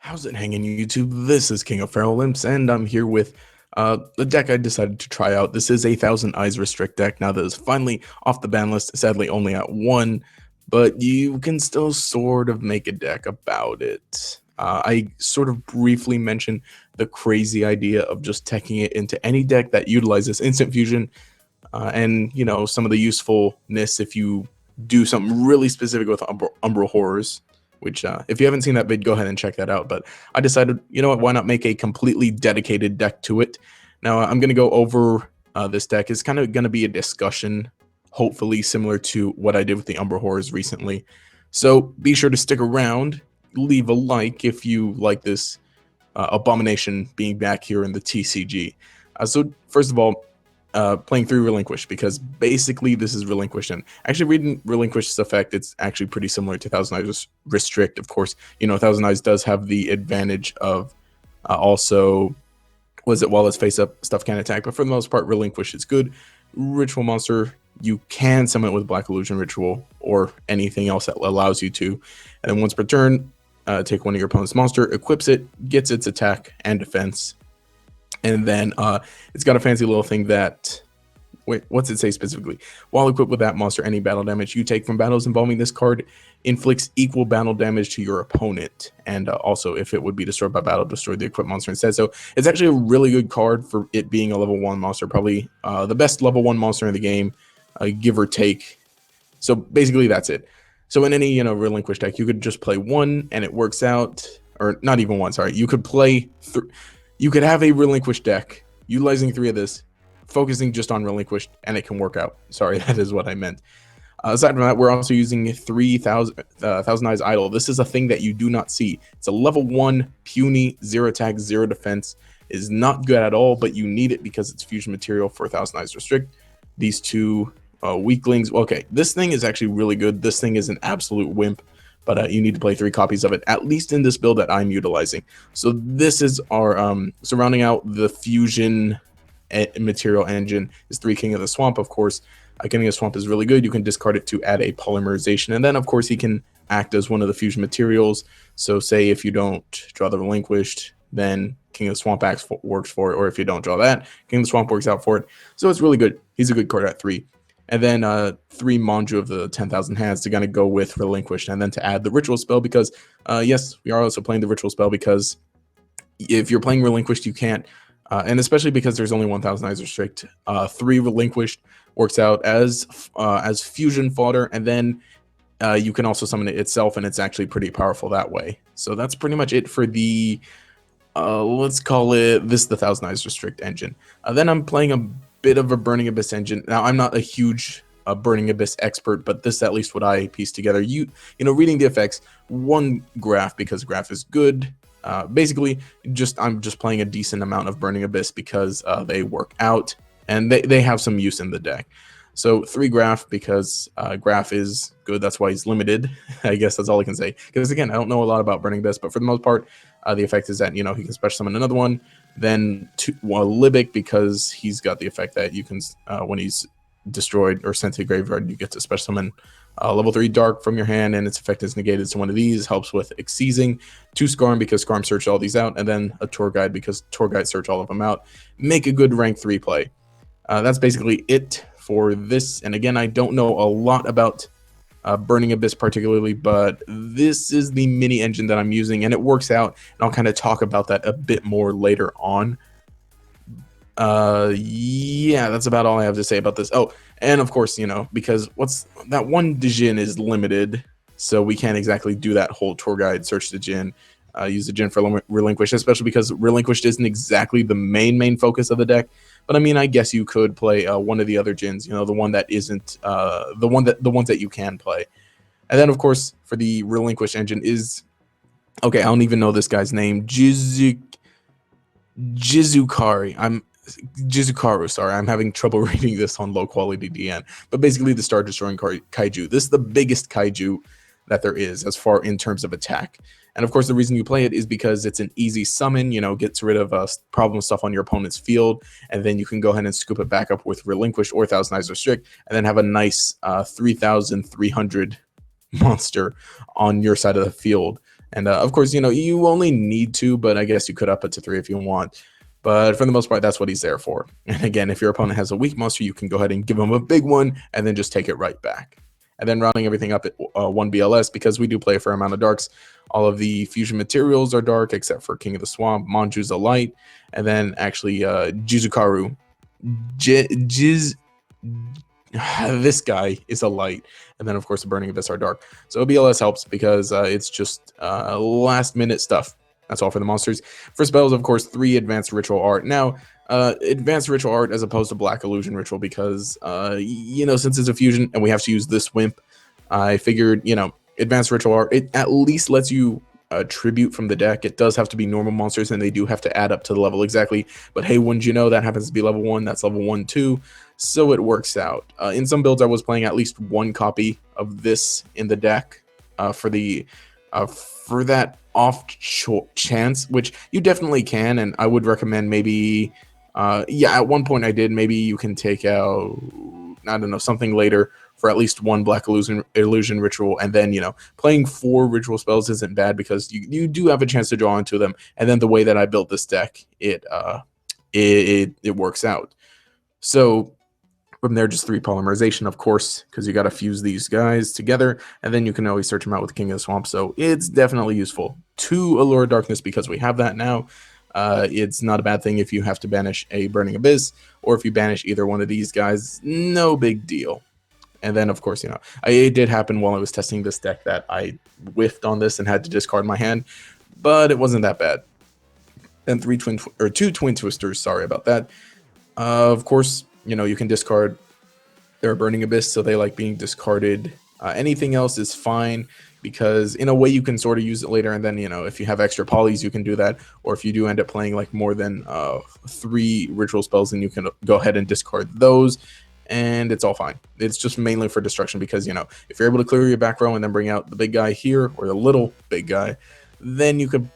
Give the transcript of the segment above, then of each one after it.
How's it hanging, YouTube? This is King of Feral Imps, and I'm here with the deck I decided to try out. This is a Thousand Eyes Restrict deck. Now that is finally off the ban list, sadly only at one, but you can still sort of make a deck about it. I sort of briefly mentioned the crazy idea of just teching it into any deck that utilizes instant fusion, and some of the usefulness if you do something really specific with Umbral Horrors, which if you haven't seen that vid, go ahead and check that out. But I decided, you know what, why not make a completely dedicated deck to it? Now I'm going to go over this deck. It's kind of going to be a discussion, hopefully similar to what I did with the Umbral Horrors recently. So be sure to stick around, leave a like if you like this abomination being back here in the TCG. So first of all, playing through Relinquish, because basically this is Relinquish, and actually reading Relinquish's effect, it's actually pretty similar to Thousand Eyes Restrict. Of course, Thousand Eyes does have the advantage of also, while it's face up, stuff can attack, but for the most part, Relinquish is good. Ritual monster, you can summon it with Black Illusion Ritual or anything else that allows you to, and then once per turn, take one of your opponent's monster, equips it, gets its attack and defense. And then it's got a fancy little thing that, wait, what's it say specifically? While equipped with that monster, any battle damage you take from battles involving this card inflicts equal battle damage to your opponent. And also, if it would be destroyed by battle, destroy the equipped monster instead. So it's actually a really good card for it being a level 1 monster. Probably the best level 1 monster in the game, give or take. So basically, that's it. So in any, Relinquish deck, you could just play one and it works out. Or not even one, sorry. You could play... You could have a Relinquish deck utilizing 3 of this, focusing just on Relinquished, and it can work out. Sorry, that is what I meant. Aside from that, we're also using 3,000 Eyes Idol. This is a thing that you do not see. It's a level 1 puny, 0 attack, 0 defense. It is not good at all, but you need it because it's fusion material for Thousand Eyes Restrict. These two weaklings. Okay, this thing is actually really good. This thing is an absolute wimp. But you need to play 3 copies of it, at least in this build that I'm utilizing. So this is our, surrounding out the fusion material engine is 3 King of the Swamp, of course. King of the Swamp is really good. You can discard it to add a polymerization. And then, of course, he can act as one of the fusion materials. So say if you don't draw the Relinquished, then King of the Swamp works for it. Or if you don't draw that, King of the Swamp works out for it. So it's really good. He's a good card at 3. And then 3 Manju of the 10,000 Hands to kind of go with Relinquished, and then to add the Ritual spell, because yes, we are also playing the Ritual spell, because if you're playing Relinquished, you can't, and especially because there's only 1,000 Eyes Restrict, 3 Relinquished works out as fusion fodder, and then you can also summon it itself, and it's actually pretty powerful that way. So that's pretty much it for the, let's call it this, the Thousand Eyes Restrict engine. Then I'm playing a bit of a Burning Abyss engine. Now, I'm not a huge Burning Abyss expert, but this is at least what I pieced together. Reading the effects, 1 graph, because graph is good. Basically, I'm just playing a decent amount of Burning Abyss because they work out, and they have some use in the deck. So 3 graph, because graph is good. That's why he's limited. I guess that's all I can say. Because again, I don't know a lot about Burning Abyss, but for the most part, the effect is that, he can special summon another one. Then Libic, because he's got the effect that you can, when he's destroyed or sent to the graveyard, you get to special summon level 3 Dark from your hand, and its effect is negated. So one of these helps with Exceeding. 2 Scarm, because Scarm searched all these out, and then a Tour Guide, because Tour Guide search all of them out. Make a good rank 3 play. That's basically it for this. And again, I don't know a lot about Burning Abyss particularly, but this is the mini engine that I'm using, and it works out, and I'll kind of talk about that a bit more later on. Yeah, that's about all I have to say about this. Oh, and of course, because that one Djinn is limited, so we can't exactly do that whole Tour Guide, search the Djinn, use the Djinn for Relinquish, especially because Relinquished isn't exactly the main focus of the deck. But I mean, I guess you could play one of the other Djinns, the one that isn't the ones that you can play. And then, of course, for the Relinquish engine is, okay, I don't even know this guy's name, Jizukaru, sorry, I'm having trouble reading this on low quality DN. But basically, the Star Destroying Kaiju. This is the biggest Kaiju that there is as far in terms of attack. And of course, the reason you play it is because it's an easy summon, gets rid of problem stuff on your opponent's field, and then you can go ahead and scoop it back up with Relinquish or Thousand Eyes Restrict, and then have a nice 3,300 monster on your side of the field. And of course, you only need 2, but I guess you could up it to 3 if you want. But for the most part, that's what he's there for. And again, if your opponent has a weak monster, you can go ahead and give him a big one and then just take it right back. And then rounding everything up at 1 BLS, because we do play a fair amount of darks. All of the fusion materials are dark except for King of the Swamp. Manju's a light. And then actually Jizukaru. Jiz this guy is a light, and then of course the Burning Abyss are dark. So BLS helps because it's just last minute stuff. That's all for the monsters. For spells, of course, 3 advanced ritual art. Now, advanced ritual art as opposed to black illusion ritual because since it's a fusion and we have to use this wimp, I figured advanced ritual art, it at least lets you tribute from the deck. It does have to be normal monsters and they do have to add up to the level exactly, but hey, wouldn't you know, that happens to be level 1, that's level 1 too, so it works out. In some builds I was playing at least 1 copy of this in the deck for that off chance, which you definitely can, and I would recommend maybe at one point I did, maybe you can take out, I don't know, something later for at least 1 black illusion ritual, and then playing 4 ritual spells isn't bad because you do have a chance to draw into them. And then the way that I built this deck, it works out. So from there, just 3 polymerization, of course, because you got to fuse these guys together, and then you can always search them out with King of the Swamp. So it's definitely useful. 2 Allure Darkness because we have that now. It's not a bad thing if you have to banish a Burning Abyss, or if you banish either one of these guys, no big deal. And then, of course, it did happen while I was testing this deck that I whiffed on this and had to discard my hand, but it wasn't that bad. Then 2 Twin Twisters, sorry about that. Of course, you can discard their Burning Abyss, so they like being discarded. Anything else is fine because in a way you can sort of use it later, and then if you have extra polys you can do that, or if you do end up playing like more than 3 ritual spells, then you can go ahead and discard those. And it's all fine. It's just mainly for destruction because, if you're able to clear your back row and then bring out the big guy here, or the little big guy, then you could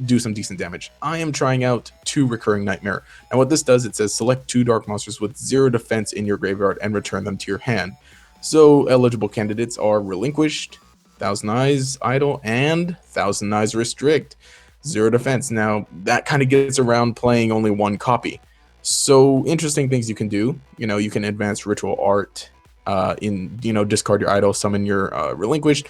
do some decent damage. I am trying out 2 Recurring Nightmare. And what this does, it says select 2 dark monsters with 0 defense in your graveyard and return them to your hand. So eligible candidates are Relinquished, Thousand Eyes Idle, and Thousand Eyes Restrict. 0 defense. Now, that kind of gets around playing only 1 copy. So interesting things you can do. You can advance ritual art discard your idol, summon your Relinquished,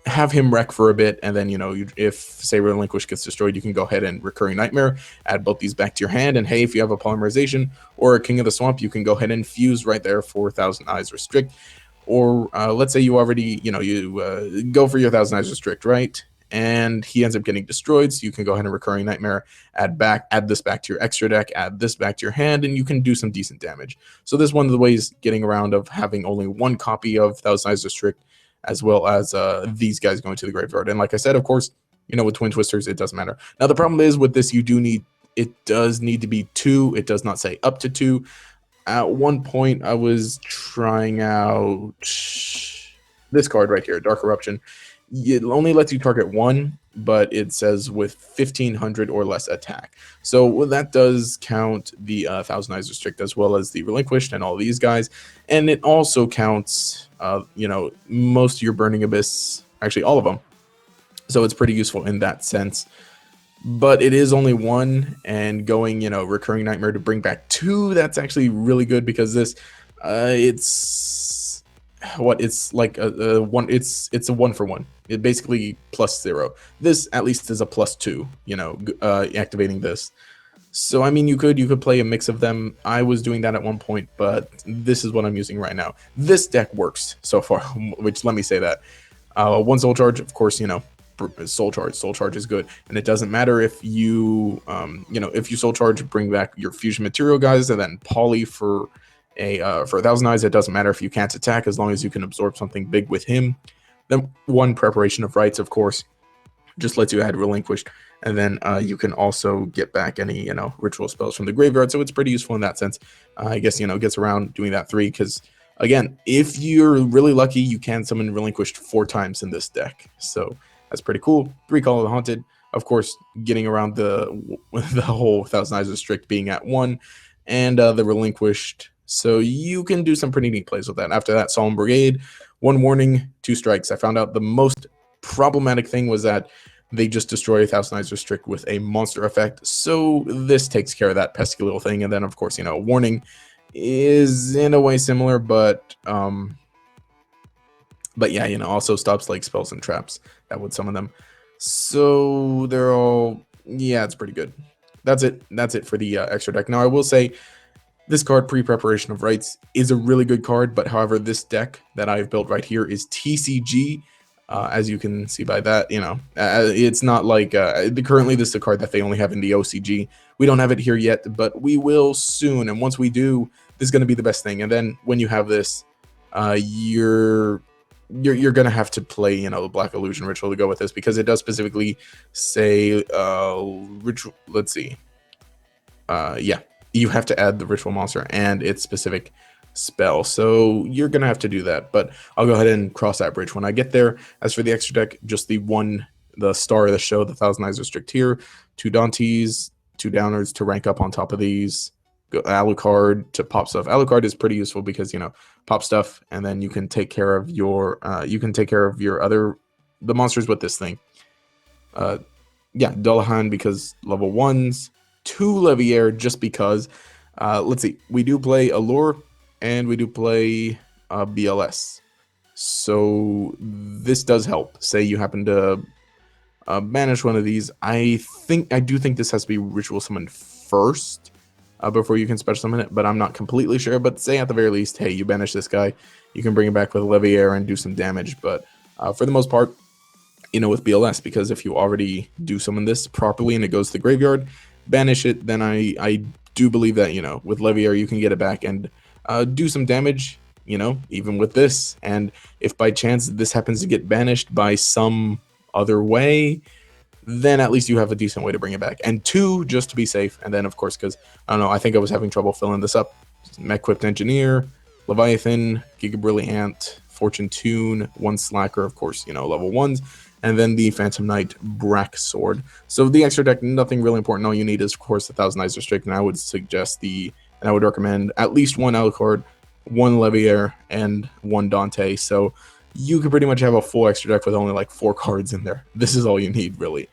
have him wreck for a bit, and then if say Relinquished gets destroyed, you can go ahead and Recurring Nightmare, add both these back to your hand, and hey, if you have a polymerization or a King of the Swamp, you can go ahead and fuse right there for Thousand Eyes Restrict. Or let's say you already you go for your Thousand Eyes Restrict, right? And he ends up getting destroyed, so you can go ahead and Recurring Nightmare, add this back to your extra deck, add this back to your hand, and you can do some decent damage. So this is one of the ways getting around of having only 1 copy of Thousand Eyes Restrict, as well as these guys going to the graveyard. And like I said, of course, with Twin Twisters, it doesn't matter. Now the problem is with this, it does need to be 2. It does not say up to 2. At one point, I was trying out this card right here, Dark Eruption. It only lets you target 1, but it says with 1500 or less attack. So that does count the Thousand Eyes Restrict as well as the Relinquished and all these guys. And it also counts, most of your Burning Abyss, actually all of them. So it's pretty useful in that sense. But it is only 1, and going, Recurring Nightmare to bring back 2, that's actually really good because this, it's like a 1, it's a 1-for-1. It basically +0. This at least is a +2, activating this. So I mean, you could play a mix of them. I was doing that at one point, but this is what I'm using right now. This deck works so far, which, let me say that. 1 Soul Charge, of course, Soul Charge is good, and it doesn't matter if you if you Soul Charge, bring back your fusion material guys, and then poly for a Thousand Eyes. It doesn't matter if you can't attack, as long as you can absorb something big with him. Then 1 Preparation of Rites, of course, just lets you add Relinquished, and then you can also get back any ritual spells from the graveyard. So it's pretty useful in that sense. I guess gets around doing that 3 because, again, if you're really lucky, you can summon Relinquished 4 times in this deck. So that's pretty cool. 3 Call of the Haunted, of course, getting around the whole Thousand Eyes Restrict being at 1, and the Relinquished. So you can do some pretty neat plays with that. After that, Solemn Brigade, 1 warning, 2 strikes. I found out the most problematic thing was that they just destroy a Thousand Eyes Restrict with a monster effect. So this takes care of that pesky little thing. And then, of course, Warning is in a way similar, but yeah, also stops like spells and traps that would summon them. So they're all, yeah, it's pretty good. That's it for the extra deck. Now I will say this card, Pre-Preparation of Rites, is a really good card, but however, this deck that I've built right here is TCG. As you can see by that, it's not like currently this is a card that they only have in the OCG. We don't have it here yet, but we will soon. And once we do, this is going to be the best thing. And then when you have this, you're gonna have to play the Black Illusion Ritual to go with this, because it does specifically say ritual. Let's see. Yeah, you have to add the ritual monster and its specific spell, so you're gonna have to do that, but I'll go ahead and cross that bridge when I get there. As for the extra deck, just the star of the show, the Thousand Eyes Restrict here, 2 Dantes, 2 Downers to rank up on top of these. Alucard to pop stuff. Alucard is pretty useful because pop stuff, and then you can take care of your the monsters with this thing. Yeah, Dullahan because level 1s, 2 Leviair just because. Let's see, we do play Allure and we do play BLS, so this does help. Say you happen to banish one of these. I do think this has to be ritual summoned first before you can special summon it, but I'm not completely sure. But say at the very least, hey, you banish this guy, you can bring it back with Leviair and do some damage. But for the most part, with BLS, because if you already do summon this properly and it goes to the graveyard, banish it, then I do believe that, with Leviair, you can get it back and do some damage, even with this. And if by chance this happens to get banished by some other way, then at least you have a decent way to bring it back. And 2, just to be safe. And then, of course, because, I don't know, I think I was having trouble filling this up. Mech-Equipped Engineer, Leviathan, Giga Brilliant, Fortune Tune, 1 Slacker, of course, level 1s. And then the Phantom Knight Brack Sword. So the extra deck, nothing really important. All you need is, of course, the Thousand Eyes Restrict. And I would I would recommend at least 1 Alucard, 1 Leviair, and 1 Dante. So you could pretty much have a full extra deck with only like 4 cards in there. This is all you need, really.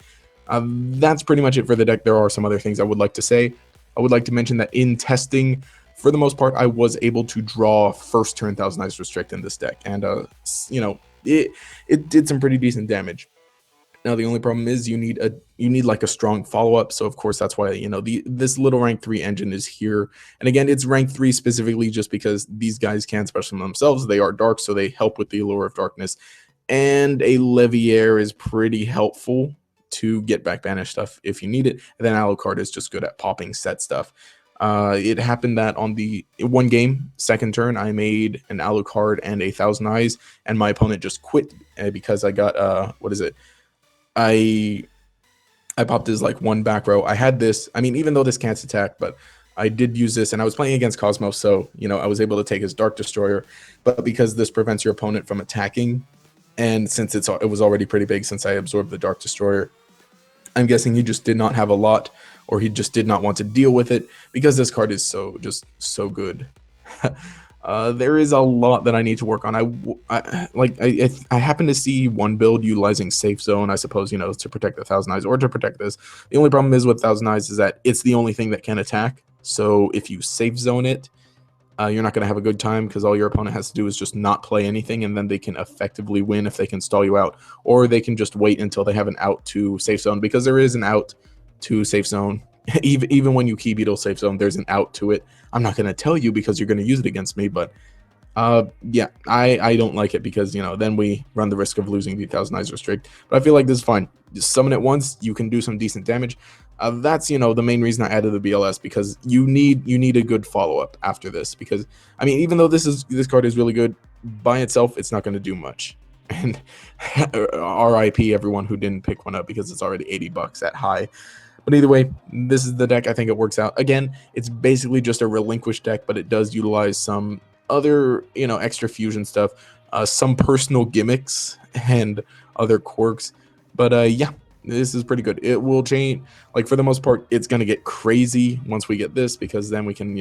That's pretty much it for the deck. There are some other things I would like to say. I would like to mention that in testing, for the most part, I was able to draw first turn Thousand Eyes Restrict in this deck. And, it did some pretty decent damage. Now, the only problem is you need like a strong follow-up. So, of course, that's why, this little rank 3 engine is here. And again, it's rank 3 specifically just because these guys can special themselves. They are dark, so they help with the Allure of Darkness. And a Leviair is pretty helpful to get back banished stuff if you need it. And then Alucard is just good at popping set stuff. It happened that on the 1 game, second turn, I made an Alucard and a Thousand Eyes, and my opponent just quit because I got, what is it? I popped his like 1 back row. I had this, I mean, even though this can't attack, but I did use this, and I was playing against Cosmos, so, I was able to take his Dark Destroyer, but because this prevents your opponent from attacking, and since it was already pretty big since I absorbed the Dark Destroyer, I'm guessing he just did not have a lot, or he just did not want to deal with it, because this card is so good. There is a lot that I need to work on. I happen to see one build utilizing Safe Zone, I suppose, to protect the Thousand Eyes or to protect this. The only problem is with Thousand Eyes is that it's the only thing that can attack. So if you Safe Zone it, you're not going to have a good time, because all your opponent has to do is just not play anything, and then they can effectively win if they can stall you out, or they can just wait until they have an out to Safe Zone, because there is an out to Safe Zone. Even when you Key Beetle Safe Zone, there's an out to it. I'm not going to tell you because you're going to use it against me, but yeah, I don't like it, because then we run the risk of losing the Thousand Eyes Restrict. But I feel like this is fine. Just summon it once, you can do some decent damage. That's the main reason I added the BLS, because you need a good follow-up after this, because I mean, even though this card is really good by itself, it's not going to do much. And RIP everyone who didn't pick one up, because it's already $80 at high. But either way, this is the deck. I think it works out. Again, it's basically just a relinquished deck, but it does utilize some other, extra fusion stuff, some personal gimmicks and other quirks. But yeah, this is pretty good. It will change. Like, for the most part, it's going to get crazy once we get this, because then we can,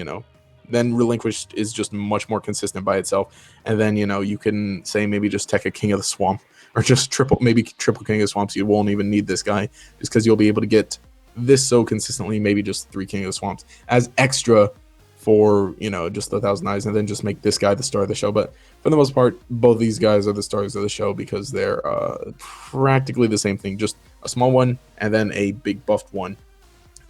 then Relinquished is just much more consistent by itself. And then, you can say maybe just tech a King of the Swamp, or just maybe triple King of the Swamps. You won't even need this guy, just because you'll be able to get this so consistently, maybe just 3 King of the Swamps as extra for, just 1,000 eyes, and then just make this guy the star of the show. But for the most part, both these guys are the stars of the show, because they're practically the same thing, just a small one and then a big buffed one.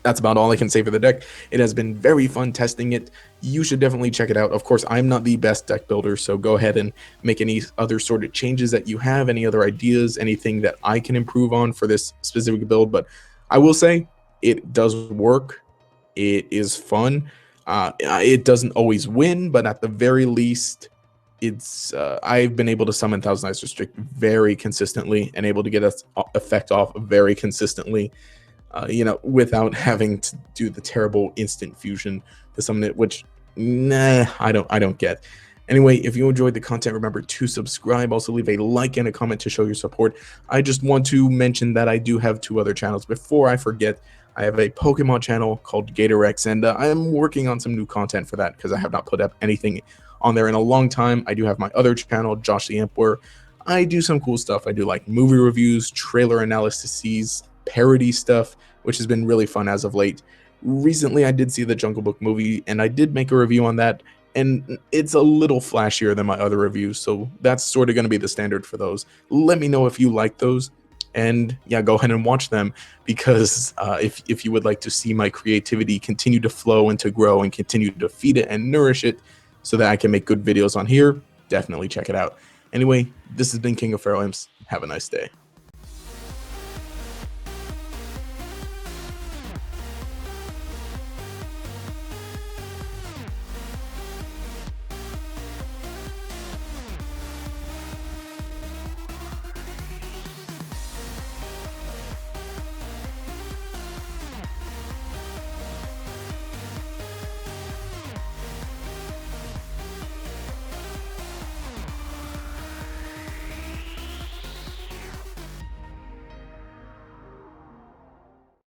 That's about all I can say for the deck. It has been very fun testing it. You should definitely check it out. Of course, I'm not the best deck builder, so go ahead and make any other sort of changes that you have, any other ideas, anything that I can improve on for this specific build. But I will say it does work. It is fun. It doesn't always win, but at the very least, it's I've been able to summon Thousand Eyes Restrict very consistently and able to get its effect off very consistently, without having to do the terrible instant fusion to summon it, which I don't get. Anyway, if you enjoyed the content, remember to subscribe. Also, leave a like and a comment to show your support. I just want to mention that I do have 2 other channels. Before I forget, I have a Pokemon channel called GatorX, and I am working on some new content for that, because I have not put up anything on there in a long time. I do have my other channel, Josh the Emperor. I do some cool stuff. I do like movie reviews, trailer analyses, parody stuff, which has been really fun as of late. Recently, I did see the Jungle Book movie, and I did make a review on that, and it's a little flashier than my other reviews, so that's sort of going to be the standard for those. Let me know if you like those, and yeah, go ahead and watch them, because if you would like to see my creativity continue to flow and to grow and continue to feed it and nourish it so that I can make good videos on here, definitely check it out. Anyway, this has been King of Feral Imps. Have a nice day.